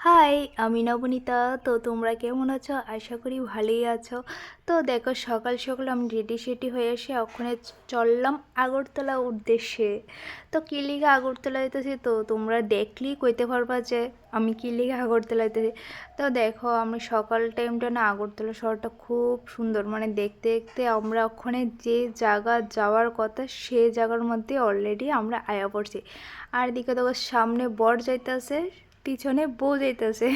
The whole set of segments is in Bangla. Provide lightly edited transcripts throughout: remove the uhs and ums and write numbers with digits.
হাই, আমি নবনীতা। তো তোমরা কেমন আছো? আশা করি ভালোই আছো। তো দেখো, সকাল সকাল আমি রেডি হয়ে এসে ওখানে চললাম আগরতলা উদ্দেশ্যে। তো কী লিগে আগরতলা যেতেছি তো তোমরা দেখলেই কইতে পারবা যে আমি কী লিগে আগরতলা যেতেছি। তো দেখো, আমি সকাল টাইমটা না আগরতলা শহরটা খুব সুন্দর, মানে দেখতে দেখতে আমরা ওখানে যে জায়গা যাওয়ার কথা সে জায়গার মধ্যে অলরেডি আমরা আয়া পড়ছি। আর এদিকে দেখো সামনে বর যাইতেছে, পিছনে বউ যাইতেছে।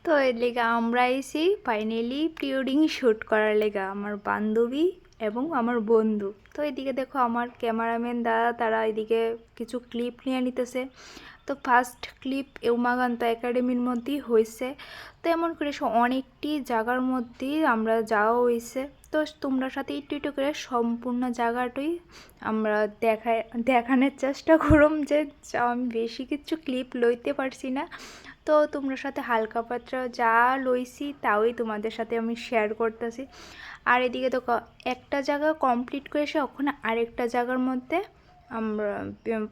তো এর লেগা আমরা আইছি ফাইনালি প্রি ওয়েডিং শ্যুট করার লেগা, আমার বান্ধবী এবং আমার বন্ধু। তো এদিকে দেখো আমার ক্যামেরাম্যান দাদা তারা এদিকে কিছু ক্লিপ নিয়ে নিতেছে। তো ফার্স্ট ক্লিপ উমাকান্ত একাডেমির মধ্যেই হয়েছে। তো এমন করে অনেকটি জায়গার মধ্যেই আমরা যাওয়া হয়েছে। তো তোমরা সাথে একটু একটু করে সম্পূর্ণ জায়গাটাই আমরা দেখানোর চেষ্টা করুম যে আমি বেশি কিছু ক্লিপ লইতে পারছি না। তো তোমরা সাথে হালকা পাতলা যা লইছি তাওই তোমাদের সাথে আমি শেয়ার করতেছি। আর এদিকে তো একটা জায়গা কমপ্লিট করে এসে ওখানে আরেকটা জায়গার মধ্যে আমরা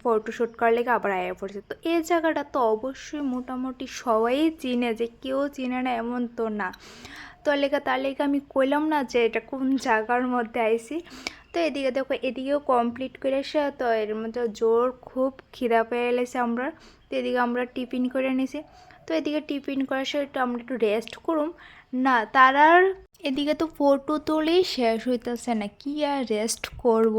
ফটোশ্যুট করার লেগে আবার আয়া পড়ছে। তো এই জায়গাটা তো অবশ্যই মোটামুটি সবাই চিনে, যে কেউ চিনে না এমন তো না। তো তার লেগে আমি কইলাম না যে এটা কোন জায়গার মধ্যে আইছি। তো এদিকে দেখো, এদিকেও কমপ্লিট করে এসে তো এর মধ্যে জোর খুব খিদা পেয়ে এলেছে আমরা। তো এদিকে আমরা টিফিন করে নিছি। তো এদিকে টিফিন করার সময় আমরা একটু রেস্ট করুম না, তারার এদিকে তো ফটো তুলেই শেষ হইতেছে না, কি আর রেস্ট করব।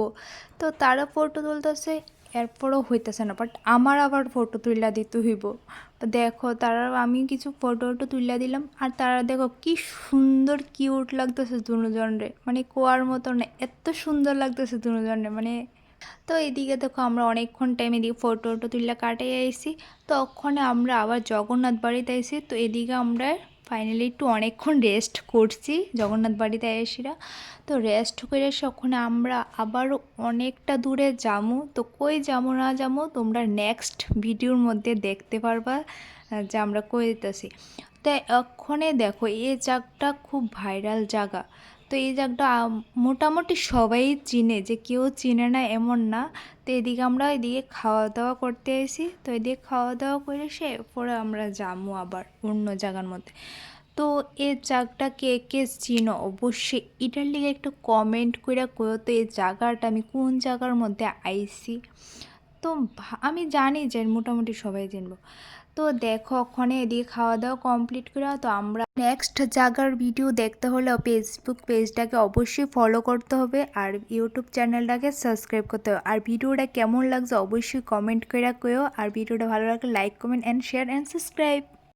তো তারা ফটো তুলতেছে, এরপরও হইতেছে না, বাট আমার আবার ফটো তুইলা দিতে হইব। তো দেখো তারা, আমি কিছু ফটো তুইলা দিলাম, আর তারা দেখো কি সুন্দর কিউট লাগতেছে দুজনরে, মানে কোয়ার মতো না, এত সুন্দর লাগতেছে দুজনরে মানে। তো এদিকে দেখো আমরা অনেকক্ষণ টাইম এদিকে ফটো তুললা কাটাই আইছি। তো ওখানে আমরা আবার জগন্নাথ বাড়িতে আইছি। তো এদিকে আমরা ফাইনালি একটু অনেকক্ষণ রেস্ট করছি জগন্নাথ বাড়িতে এসেরা। তো রেস্ট করে এসে ওখানে আমরা আবারও অনেকটা দূরে যামু। তো কই যাবো না যাবো তোমরা নেক্সট ভিডিওর মধ্যে দেখতে পারবা যে আমরা কই যেতেছি। তো ওখানে দেখো এই জায়গাটা খুব ভাইরাল জায়গা। তো এই জায়গাটা মোটামুটি সবাই চিনে, যে কেউ চিনে না এমন না। তো এদিকে আমরা এদিকে খাওয়া দাওয়া করতে এসেছি। তো এদিকে খাওয়া দাওয়া করে এসে পরে আমরা যাবো আবার অন্য জায়গার মধ্যে। তো এই জায়গাটা কে কে চিনো অবশ্যই এটার লিগে একটু কমেন্ট করে কইও তো এই জায়গাটা আমি কোন জায়গার মধ্যে আইছি। তো আমি জানি যে মোটামুটি সবাই চিনবো। তো দেখো ওখানে এদিকে খাওয়া দাওয়া কমপ্লিট করে তো আমরা নেক্সট জায়গার ভিডিও দেখতে হলে ফেসবুক পেজটাকে অবশ্যই ফলো করতে হবে, আর ইউটিউব চ্যানেলটাকে সাবস্ক্রাইব করতে হবে। আর ভিডিওটা কেমন লাগছে অবশ্যই কমেন্ট করে কইও, আর ভিডিওটা ভালো লাগলে like comment and share and subscribe.